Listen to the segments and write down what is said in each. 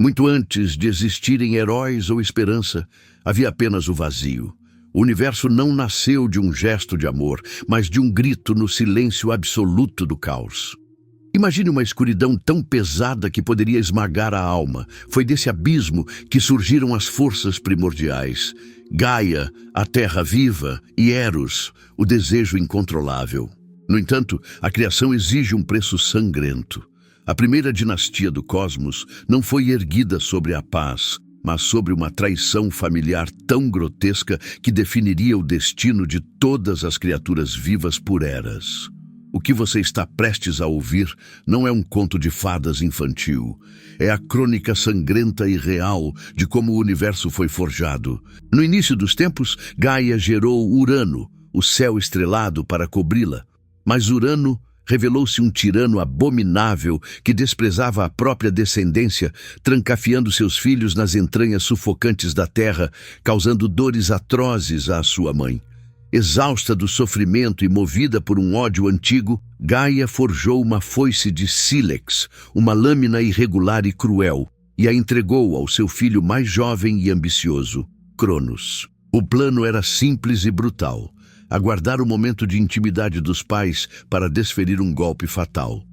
Muito antes de existirem heróis ou esperança, havia apenas o vazio. O universo não nasceu de um gesto de amor, mas de um grito no silêncio absoluto do caos. Imagine uma escuridão tão pesada que poderia esmagar a alma. Foi desse abismo que surgiram as forças primordiais. Gaia, a terra viva, e Eros, o desejo incontrolável. No entanto, a criação exige um preço sangrento. A primeira dinastia do cosmos não foi erguida sobre a paz, mas sobre uma traição familiar tão grotesca que definiria o destino de todas as criaturas vivas por eras. O que você está prestes a ouvir não é um conto de fadas infantil. É a crônica sangrenta e real de como o universo foi forjado. No início dos tempos, Gaia gerou Urano, o céu estrelado, para cobri-la. Mas Urano revelou-se um tirano abominável que desprezava a própria descendência, trancafiando seus filhos nas entranhas sufocantes da terra, causando dores atrozes à sua mãe. Exausta do sofrimento e movida por um ódio antigo, Gaia forjou uma foice de sílex, uma lâmina irregular e cruel, e a entregou ao seu filho mais jovem e ambicioso, Cronos. O plano era simples e brutal: aguardar o momento de intimidade dos pais para desferir um golpe fatal.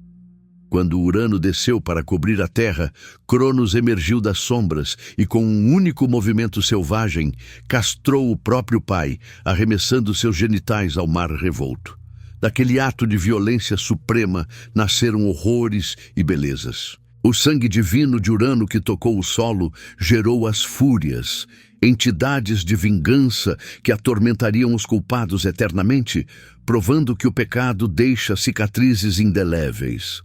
Quando Urano desceu para cobrir a terra, Cronos emergiu das sombras e, com um único movimento selvagem, castrou o próprio pai, arremessando seus genitais ao mar revolto. Daquele ato de violência suprema nasceram horrores e belezas. O sangue divino de Urano que tocou o solo gerou as fúrias, entidades de vingança que atormentariam os culpados eternamente, provando que o pecado deixa cicatrizes indeléveis.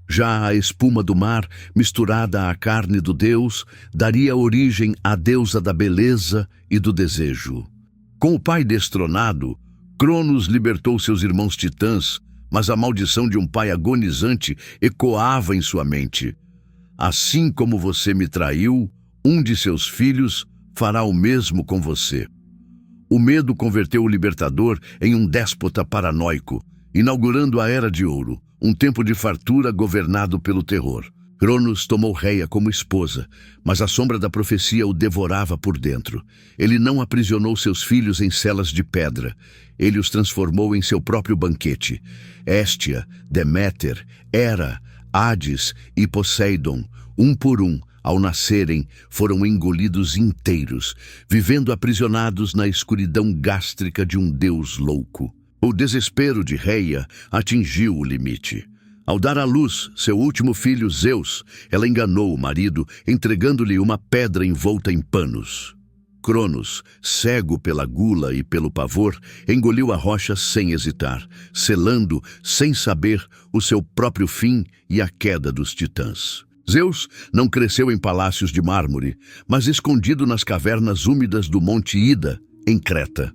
Já a espuma do mar, misturada à carne do deus, daria origem à deusa da beleza e do desejo. Com o pai destronado, Cronos libertou seus irmãos titãs, mas a maldição de um pai agonizante ecoava em sua mente. Assim como você me traiu, um de seus filhos fará o mesmo com você. O medo converteu o libertador em um déspota paranoico, inaugurando a Era de Ouro, um tempo de fartura governado pelo terror. Cronos tomou Reia como esposa, mas a sombra da profecia o devorava por dentro. Ele não aprisionou seus filhos em celas de pedra. Ele os transformou em seu próprio banquete. Héstia, Deméter, Hera, Hades e Poseidon, um por um, ao nascerem, foram engolidos inteiros, vivendo aprisionados na escuridão gástrica de um deus louco. O desespero de Reia atingiu o limite. Ao dar à luz seu último filho, Zeus, ela enganou o marido, entregando-lhe uma pedra envolta em panos. Cronos, cego pela gula e pelo pavor, engoliu a rocha sem hesitar, selando, sem saber, o seu próprio fim e a queda dos titãs. Zeus não cresceu em palácios de mármore, mas escondido nas cavernas úmidas do Monte Ida, em Creta.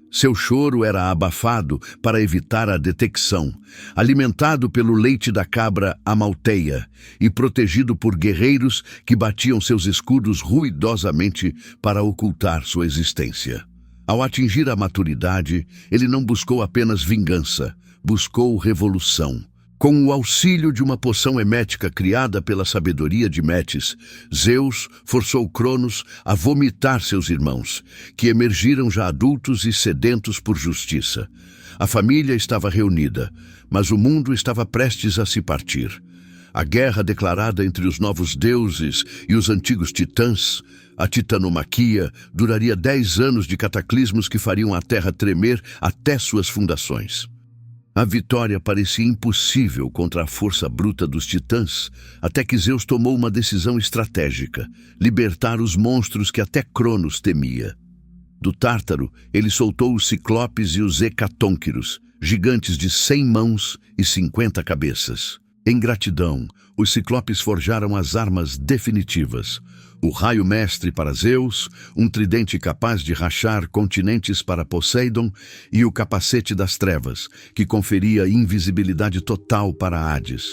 Seu choro era abafado para evitar a detecção, alimentado pelo leite da cabra Amalteia e protegido por guerreiros que batiam seus escudos ruidosamente para ocultar sua existência. Ao atingir a maturidade, ele não buscou apenas vingança, buscou revolução. Com o auxílio de uma poção emética criada pela sabedoria de Metis, Zeus forçou Cronos a vomitar seus irmãos, que emergiram já adultos e sedentos por justiça. A família estava reunida, mas o mundo estava prestes a se partir. A guerra declarada entre os novos deuses e os antigos titãs, a titanomaquia, duraria 10 anos de cataclismos que fariam a Terra tremer até suas fundações. A vitória parecia impossível contra a força bruta dos titãs, até que Zeus tomou uma decisão estratégica: libertar os monstros que até Cronos temia. Do Tártaro, ele soltou os Ciclopes e os Hecatônquiros, gigantes de 100 mãos e 50 cabeças. Em gratidão, os Ciclopes forjaram as armas definitivas: o raio mestre para Zeus, um tridente capaz de rachar continentes para Poseidon e o capacete das trevas, que conferia invisibilidade total para Hades.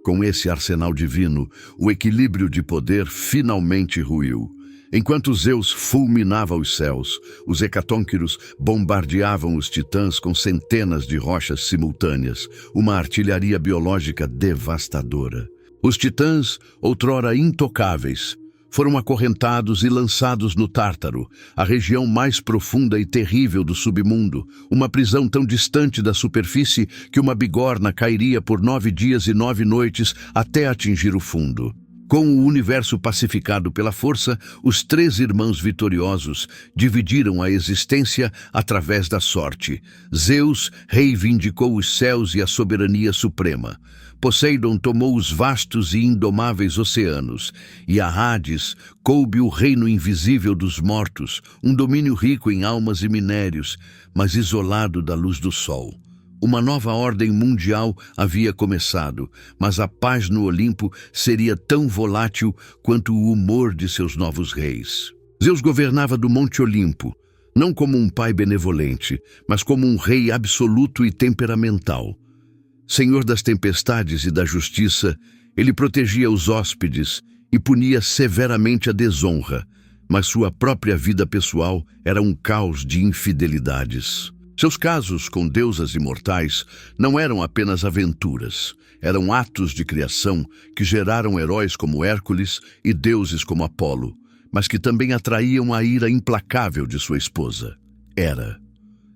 Com esse arsenal divino, o equilíbrio de poder finalmente ruiu. Enquanto Zeus fulminava os céus, os hecatônquiros bombardeavam os titãs com centenas de rochas simultâneas, uma artilharia biológica devastadora. Os titãs, outrora intocáveis, foram acorrentados e lançados no Tártaro, a região mais profunda e terrível do submundo, uma prisão tão distante da superfície que uma bigorna cairia por 9 dias e 9 noites até atingir o fundo. Com o universo pacificado pela força, os 3 irmãos vitoriosos dividiram a existência através da sorte. Zeus reivindicou os céus e a soberania suprema. Poseidon tomou os vastos e indomáveis oceanos, e a Hades coube o reino invisível dos mortos, um domínio rico em almas e minérios, mas isolado da luz do sol. Uma nova ordem mundial havia começado, mas a paz no Olimpo seria tão volátil quanto o humor de seus novos reis. Zeus governava do Monte Olimpo, não como um pai benevolente, mas como um rei absoluto e temperamental. Senhor das tempestades e da justiça, ele protegia os hóspedes e punia severamente a desonra, mas sua própria vida pessoal era um caos de infidelidades. Seus casos com deusas imortais não eram apenas aventuras, eram atos de criação que geraram heróis como Hércules e deuses como Apolo, mas que também atraíam a ira implacável de sua esposa, Hera.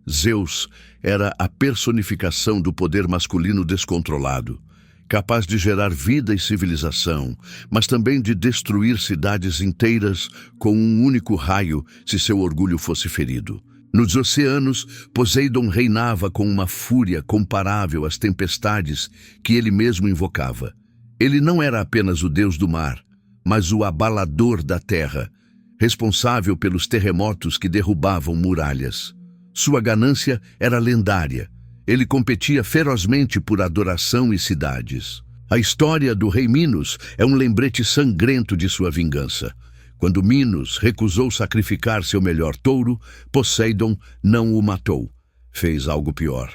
Zeus era a personificação do poder masculino descontrolado, capaz de gerar vida e civilização, mas também de destruir cidades inteiras com um único raio se seu orgulho fosse ferido. Nos oceanos, Poseidon reinava com uma fúria comparável às tempestades que ele mesmo invocava. Ele não era apenas o deus do mar, mas o abalador da terra, responsável pelos terremotos que derrubavam muralhas. Sua ganância era lendária. Ele competia ferozmente por adoração e cidades. A história do rei Minos é um lembrete sangrento de sua vingança. Quando Minos recusou sacrificar seu melhor touro, Poseidon não o matou. Fez algo pior.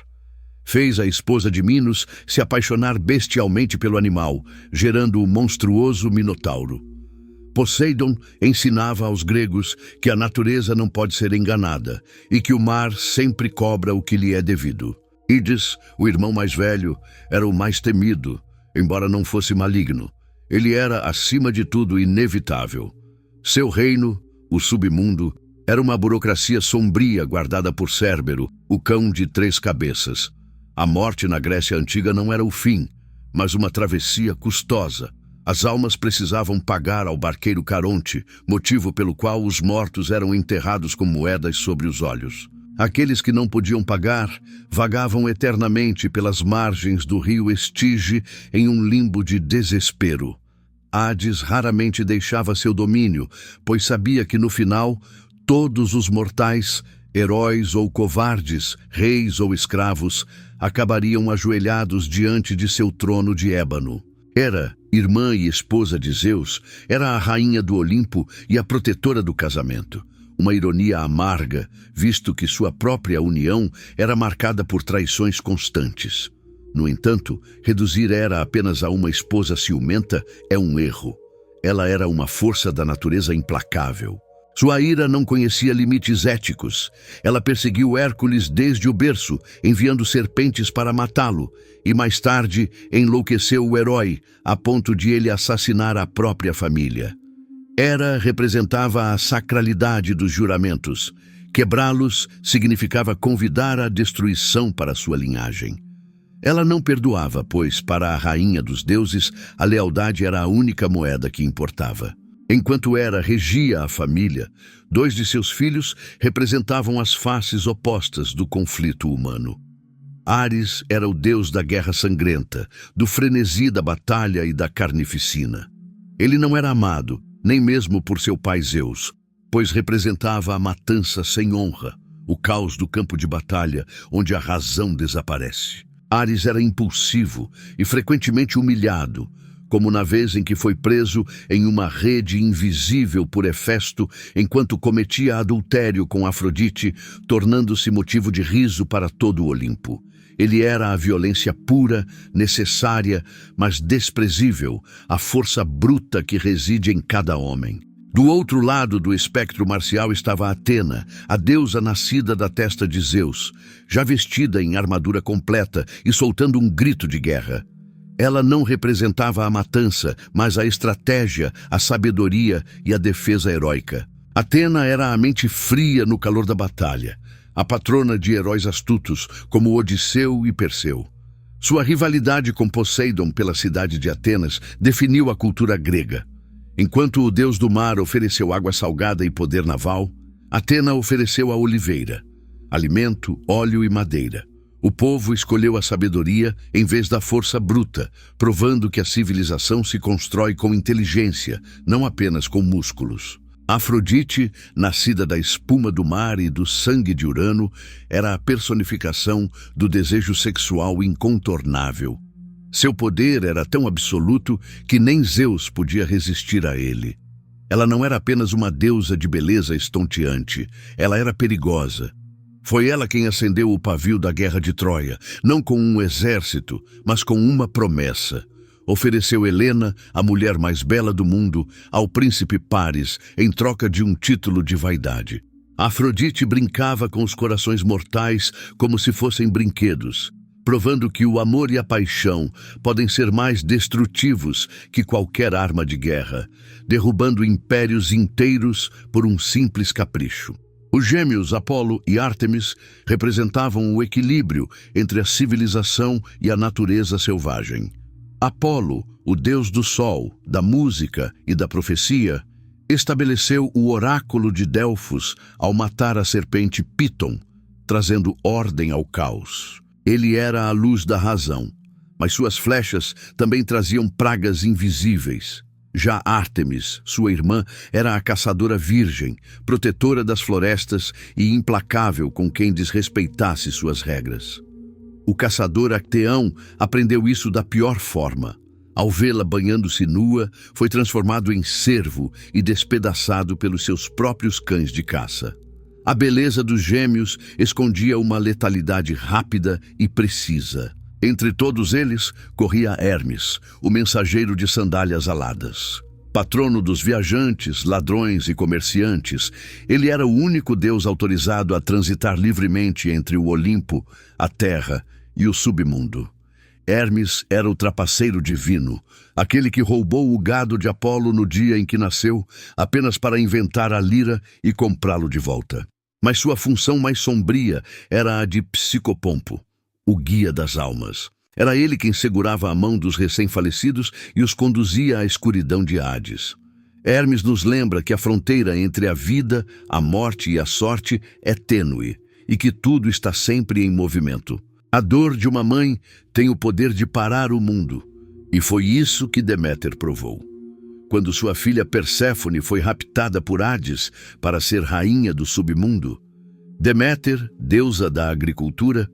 Fez a esposa de Minos se apaixonar bestialmente pelo animal, gerando o monstruoso Minotauro. Poseidon ensinava aos gregos que a natureza não pode ser enganada e que o mar sempre cobra o que lhe é devido. Ídis, o irmão mais velho, era o mais temido, embora não fosse maligno. Ele era, acima de tudo, inevitável. Seu reino, o submundo, era uma burocracia sombria guardada por Cérbero, o cão de 3 cabeças. A morte na Grécia Antiga não era o fim, mas uma travessia custosa. As almas precisavam pagar ao barqueiro Caronte, motivo pelo qual os mortos eram enterrados com moedas sobre os olhos. Aqueles que não podiam pagar vagavam eternamente pelas margens do rio Estige em um limbo de desespero. Hades raramente deixava seu domínio, pois sabia que no final todos os mortais, heróis ou covardes, reis ou escravos, acabariam ajoelhados diante de seu trono de ébano. Hera, irmã e esposa de Zeus, era a rainha do Olimpo e a protetora do casamento. Uma ironia amarga, visto que sua própria união era marcada por traições constantes. No entanto, reduzir Hera apenas a uma esposa ciumenta é um erro. Ela era uma força da natureza implacável. Sua ira não conhecia limites éticos. Ela perseguiu Hércules desde o berço, enviando serpentes para matá-lo, e mais tarde enlouqueceu o herói, a ponto de ele assassinar a própria família. Hera representava a sacralidade dos juramentos. Quebrá-los significava convidar a destruição para sua linhagem. Ela não perdoava, pois, para a rainha dos deuses, a lealdade era a única moeda que importava. Enquanto Hera regia a família, 2 de seus filhos representavam as faces opostas do conflito humano. Ares era o deus da guerra sangrenta, do frenesi da batalha e da carnificina. Ele não era amado, nem mesmo por seu pai Zeus, pois representava a matança sem honra, o caos do campo de batalha, onde a razão desaparece. Ares era impulsivo e frequentemente humilhado, como na vez em que foi preso em uma rede invisível por Hefesto enquanto cometia adultério com Afrodite, tornando-se motivo de riso para todo o Olimpo. Ele era a violência pura, necessária, mas desprezível, a força bruta que reside em cada homem. Do outro lado do espectro marcial estava Atena, a deusa nascida da testa de Zeus, já vestida em armadura completa e soltando um grito de guerra. Ela não representava a matança, mas a estratégia, a sabedoria e a defesa heróica. Atena era a mente fria no calor da batalha, a patrona de heróis astutos como Odisseu e Perseu. Sua rivalidade com Poseidon pela cidade de Atenas definiu a cultura grega. Enquanto o deus do mar ofereceu água salgada e poder naval, Atena ofereceu a oliveira, alimento, óleo e madeira. O povo escolheu a sabedoria em vez da força bruta, provando que a civilização se constrói com inteligência, não apenas com músculos. Afrodite, nascida da espuma do mar e do sangue de Urano, era a personificação do desejo sexual incontornável. Seu poder era tão absoluto que nem Zeus podia resistir a ele. Ela não era apenas uma deusa de beleza estonteante, ela era perigosa. Foi ela quem acendeu o pavio da guerra de Troia, não com um exército, mas com uma promessa. Ofereceu Helena, a mulher mais bela do mundo, ao príncipe Paris, em troca de um título de vaidade. Afrodite brincava com os corações mortais como se fossem brinquedos, provando que o amor e a paixão podem ser mais destrutivos que qualquer arma de guerra, derrubando impérios inteiros por um simples capricho. Os gêmeos Apolo e Ártemis representavam o equilíbrio entre a civilização e a natureza selvagem. Apolo, o deus do sol, da música e da profecia, estabeleceu o oráculo de Delfos ao matar a serpente Piton, trazendo ordem ao caos. Ele era a luz da razão, mas suas flechas também traziam pragas invisíveis. Já Ártemis, sua irmã, era a caçadora virgem, protetora das florestas e implacável com quem desrespeitasse suas regras. O caçador Acteão aprendeu isso da pior forma. Ao vê-la banhando-se nua, foi transformado em cervo e despedaçado pelos seus próprios cães de caça. A beleza dos gêmeos escondia uma letalidade rápida e precisa. Entre todos eles, corria Hermes, o mensageiro de sandálias aladas. Patrono dos viajantes, ladrões e comerciantes, ele era o único deus autorizado a transitar livremente entre o Olimpo, a terra e o submundo. Hermes era o trapaceiro divino, aquele que roubou o gado de Apolo no dia em que nasceu, apenas para inventar a lira e comprá-lo de volta. Mas sua função mais sombria era a de Psicopompo, o guia das almas. Era ele quem segurava a mão dos recém-falecidos e os conduzia à escuridão de Hades. Hermes nos lembra que a fronteira entre a vida, a morte e a sorte é tênue e que tudo está sempre em movimento. A dor de uma mãe tem o poder de parar o mundo, e foi isso que Deméter provou. Quando sua filha Perséfone foi raptada por Hades para ser rainha do submundo, Deméter, deusa da agricultura,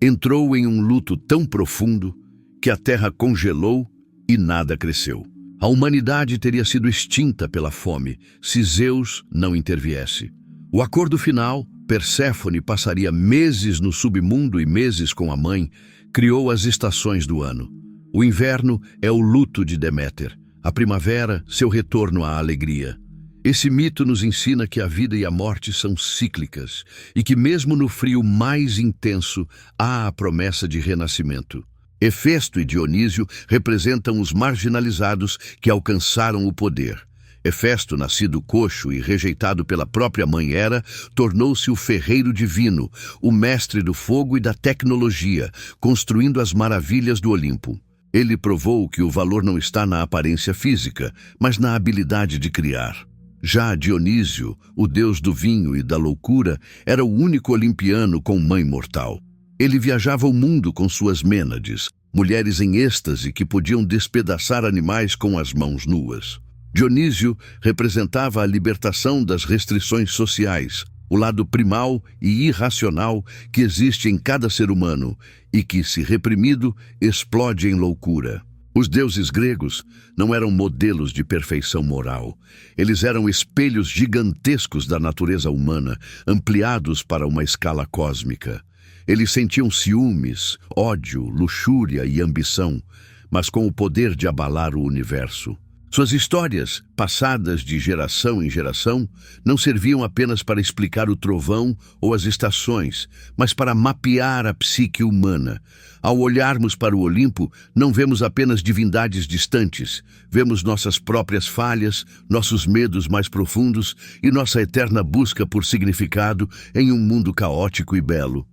entrou em um luto tão profundo que a terra congelou e nada cresceu. A humanidade teria sido extinta pela fome se Zeus não interviesse. O acordo final, Perséfone passaria meses no submundo e meses com a mãe, criou as estações do ano. O inverno é o luto de Deméter, a primavera, seu retorno à alegria. Esse mito nos ensina que a vida e a morte são cíclicas e que mesmo no frio mais intenso há a promessa de renascimento. Hefesto e Dionísio representam os marginalizados que alcançaram o poder. Hefesto, nascido coxo e rejeitado pela própria mãe Hera, tornou-se o ferreiro divino, o mestre do fogo e da tecnologia, construindo as maravilhas do Olimpo. Ele provou que o valor não está na aparência física, mas na habilidade de criar. Já Dionísio, o deus do vinho e da loucura, era o único olimpiano com mãe mortal. Ele viajava o mundo com suas mênades, mulheres em êxtase que podiam despedaçar animais com as mãos nuas. Dionísio representava a libertação das restrições sociais, o lado primal e irracional que existe em cada ser humano e que, se reprimido, explode em loucura. Os deuses gregos não eram modelos de perfeição moral. Eles eram espelhos gigantescos da natureza humana, ampliados para uma escala cósmica. Eles sentiam ciúmes, ódio, luxúria e ambição, mas com o poder de abalar o universo. Suas histórias, passadas de geração em geração, não serviam apenas para explicar o trovão ou as estações, mas para mapear a psique humana. Ao olharmos para o Olimpo, não vemos apenas divindades distantes, vemos nossas próprias falhas, nossos medos mais profundos e nossa eterna busca por significado em um mundo caótico e belo.